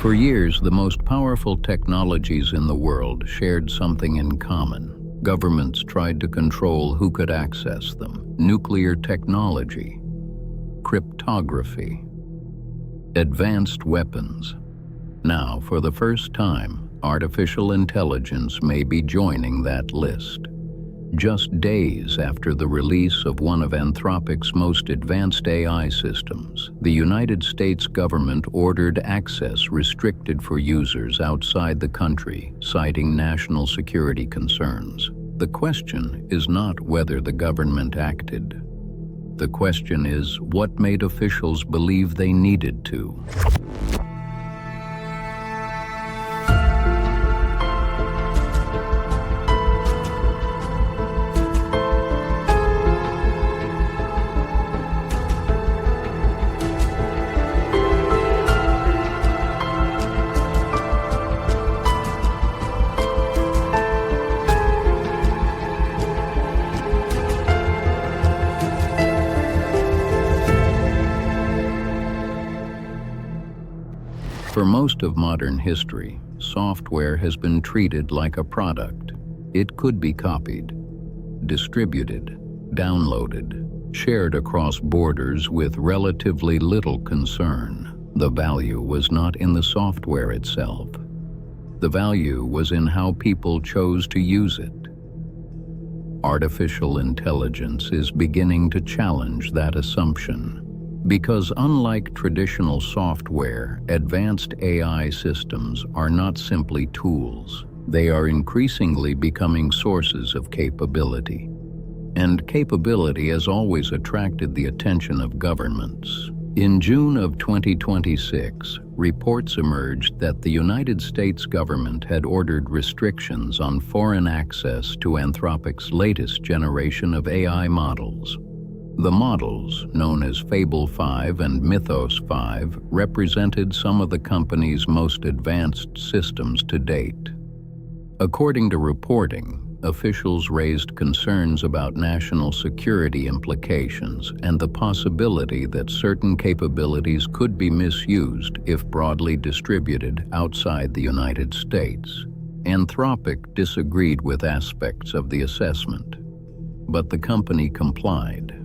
For years, the most powerful technologies in the world shared something in common. Governments tried to control who could access them. Nuclear technology, cryptography, advanced weapons. Now, for the first time, artificial intelligence may be joining that list. Just days after the release of one of Anthropic's most advanced AI systems, the United States government ordered access restricted for users outside the country, citing national security concerns. The question is not whether the government acted. The question is what made officials believe they needed to. For most of modern history, software has been treated like a product. It could be copied, distributed, downloaded, shared across borders with relatively little concern. The value was not in the software itself. The value was in how people chose to use it. Artificial intelligence is beginning to challenge that assumption. Because unlike traditional software, advanced AI systems are not simply tools. They are increasingly becoming sources of capability. And capability has always attracted the attention of governments. In June of 2026, reports emerged that the United States government had ordered restrictions on foreign access to Anthropic's latest generation of AI models. The models, known as Fable 5 and Mythos 5, represented some of the company's most advanced systems to date. According to reporting, officials raised concerns about national security implications and the possibility that certain capabilities could be misused if broadly distributed outside the United States. Anthropic disagreed with aspects of the assessment, but the company complied.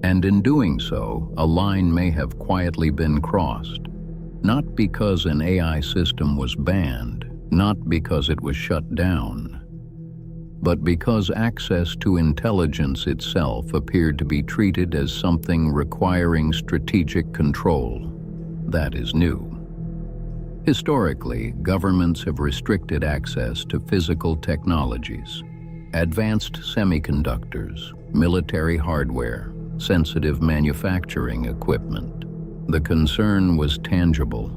And in doing so, a line may have quietly been crossed, not because an AI system was banned, not because it was shut down, but because access to intelligence itself appeared to be treated as something requiring strategic control. That is new. Historically, governments have restricted access to physical technologies, advanced semiconductors, military hardware, sensitive manufacturing equipment. The concern was tangible.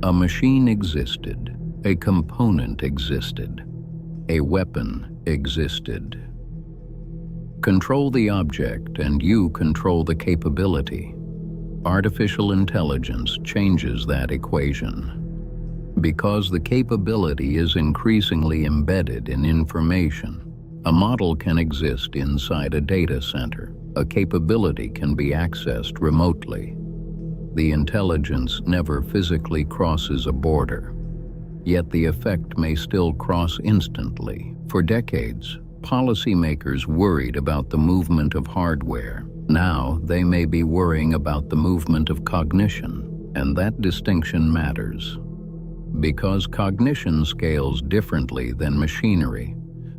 A machine existed, a component existed, a weapon existed. Control the object and you control the capability. Artificial intelligence changes that equation. Because the capability is increasingly embedded in information, a model can exist inside a data center. A capability can be accessed remotely. The intelligence never physically crosses a border, yet the effect may still cross instantly. For decades, policymakers worried about the movement of hardware. Now they may be worrying about the movement of cognition, and that distinction matters. Because cognition scales differently than machinery.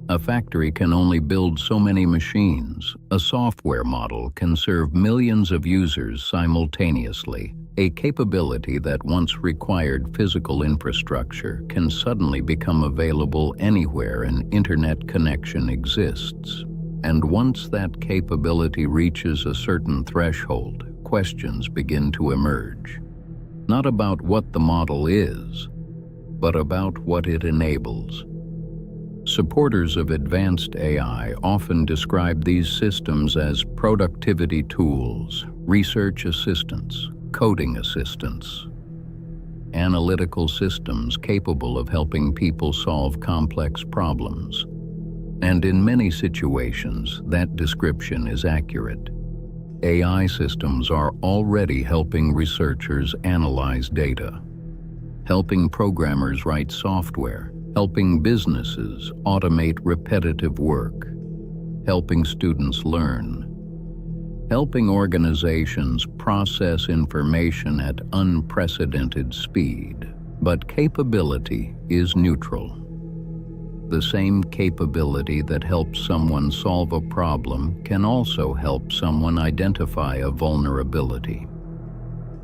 A factory can only build so many machines. A software model can serve millions of users simultaneously. A capability that once required physical infrastructure can suddenly become available anywhere an internet connection exists. And once that capability reaches a certain threshold, questions begin to emerge. Not about what the model is, but about what it enables. Supporters of advanced AI often describe these systems as productivity tools, research assistants, coding assistants, analytical systems capable of helping people solve complex problems. And in many situations, that description is accurate. AI systems are already helping researchers analyze data, helping programmers write software, helping businesses automate repetitive work, helping students learn, helping organizations process information at unprecedented speed. But capability is neutral. The same capability that helps someone solve a problem can also help someone identify a vulnerability.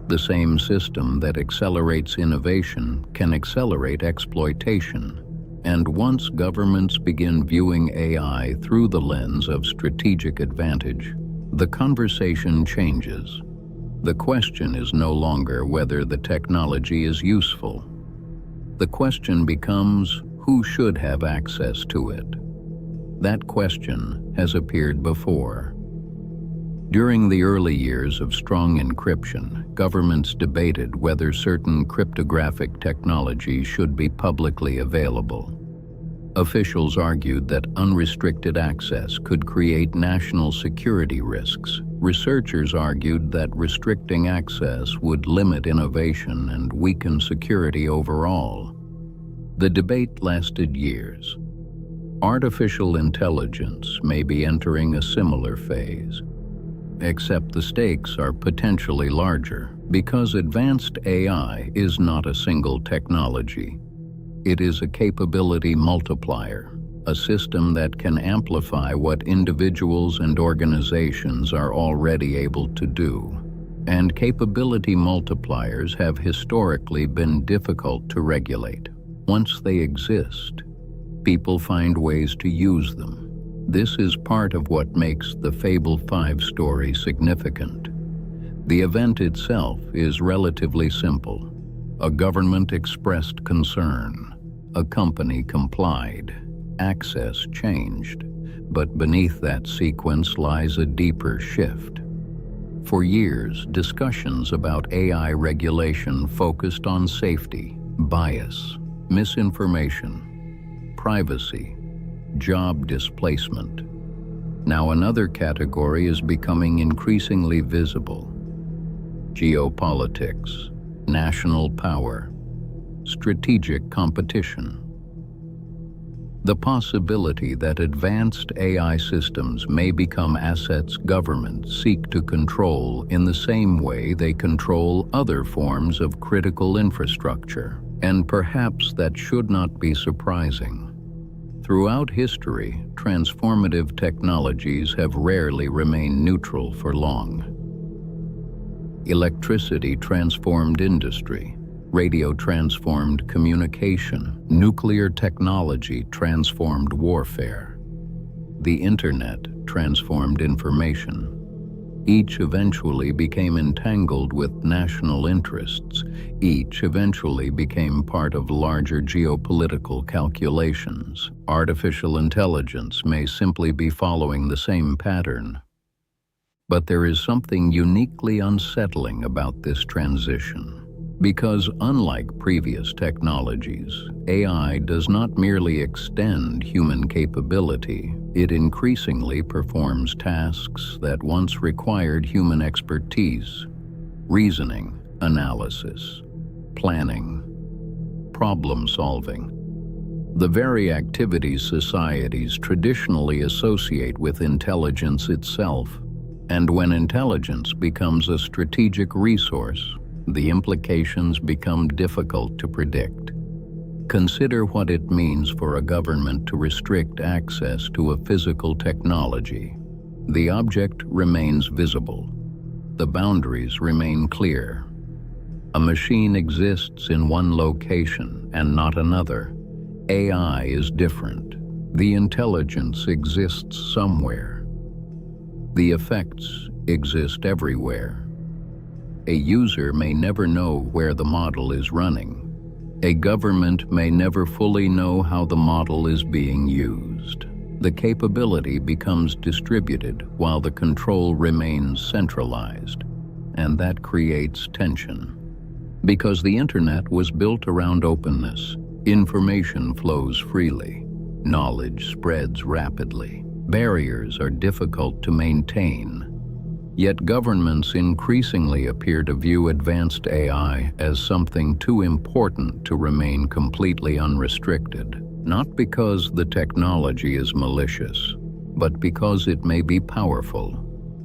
The same system that accelerates innovation can accelerate exploitation. And once governments begin viewing AI through the lens of strategic advantage, the conversation changes. The question is no longer whether the technology is useful. The question becomes, who should have access to it? That question has appeared before. During the early years of strong encryption, governments debated whether certain cryptographic technology should be publicly available. Officials argued that unrestricted access could create national security risks. Researchers argued that restricting access would limit innovation and weaken security overall. The debate lasted years. Artificial intelligence may be entering a similar phase, except the stakes are potentially larger because advanced AI is not a single technology. It is a capability multiplier, a system that can amplify what individuals and organizations are already able to do. And capability multipliers have historically been difficult to regulate. Once they exist, people find ways to use them. This is part of what makes the Fable 5 story significant. The event itself is relatively simple. A government expressed concern. A company complied. Access changed. But beneath that sequence lies a deeper shift. For years, discussions about AI regulation focused on safety, bias, misinformation, privacy, job displacement. Now another category is becoming increasingly visible. Geopolitics, national power, strategic competition. The possibility that advanced AI systems may become assets governments seek to control in the same way they control other forms of critical infrastructure. And perhaps that should not be surprising. Throughout history, transformative technologies have rarely remained neutral for long. Electricity transformed industry. Radio transformed communication. Nuclear technology transformed warfare. The internet transformed information. Each eventually became entangled with national interests. Each eventually became part of larger geopolitical calculations. Artificial intelligence may simply be following the same pattern. But there is something uniquely unsettling about this transition. Because unlike previous technologies, AI does not merely extend human capability, it increasingly performs tasks that once required human expertise: reasoning, analysis, planning, problem solving. The very activities societies traditionally associate with intelligence itself. And when intelligence becomes a strategic resource, the implications become difficult to predict. Consider what it means for a government to restrict access to a physical technology. The object remains visible. The boundaries remain clear. A machine exists in one location and not another. AI is different. The intelligence exists somewhere. The effects exist everywhere. A user may never know where the model is running. A government may never fully know how the model is being used. The capability becomes distributed while the control remains centralized, and that creates tension. Because the internet was built around openness, information flows freely, knowledge spreads rapidly. Barriers are difficult to maintain. Yet governments increasingly appear to view advanced AI as something too important to remain completely unrestricted, not because the technology is malicious, but because it may be powerful,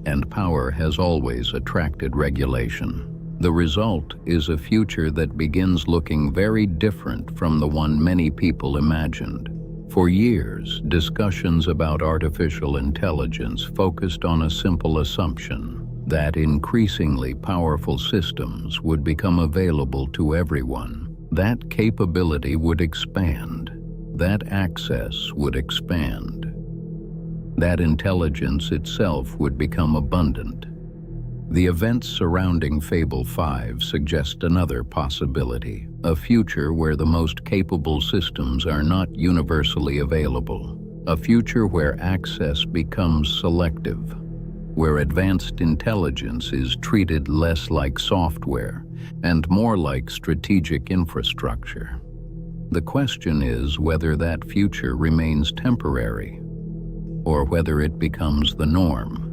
and power has always attracted regulation. The result is a future that begins looking very different from the one many people imagined. For years, discussions about artificial intelligence focused on a simple assumption that increasingly powerful systems would become available to everyone. That capability would expand. That access would expand. That intelligence itself would become abundant. The events surrounding Fable 5 suggest another possibility, a future where the most capable systems are not universally available, a future where access becomes selective, where advanced intelligence is treated less like software and more like strategic infrastructure. The question is whether that future remains temporary or whether it becomes the norm.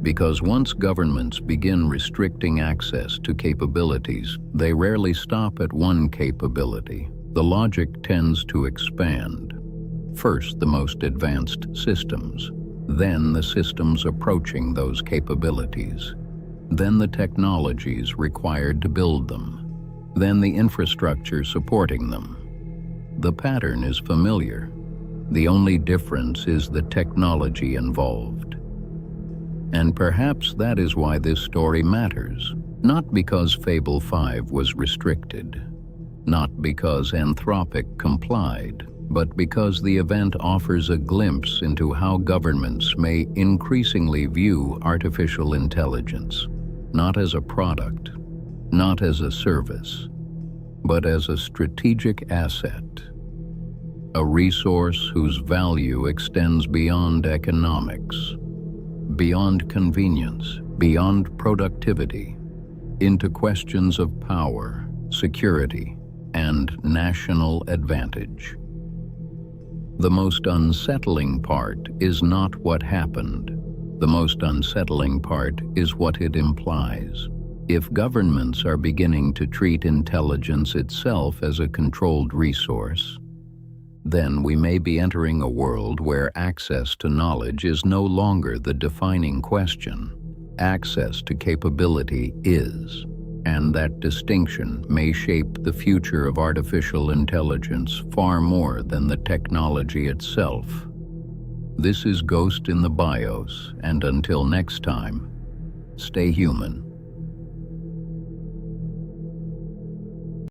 Because once governments begin restricting access to capabilities, they rarely stop at one capability. The logic tends to expand. First, the most advanced systems, then the systems approaching those capabilities, then the technologies required to build them, then the infrastructure supporting them. The pattern is familiar. The only difference is the technology involved. And perhaps that is why this story matters, not because Fable 5 was restricted, not because Anthropic complied, but because the event offers a glimpse into how governments may increasingly view artificial intelligence, not as a product, not as a service, but as a strategic asset, a resource whose value extends beyond economics, beyond convenience, beyond productivity, into questions of power, security, and national advantage. The most unsettling part is not what happened. The most unsettling part is what it implies. If governments are beginning to treat intelligence itself as a controlled resource, then we may be entering a world where access to knowledge is no longer the defining question. Access to capability is, and that distinction may shape the future of artificial intelligence far more than the technology itself. This is Ghost in the BIOS, and until next time, stay human.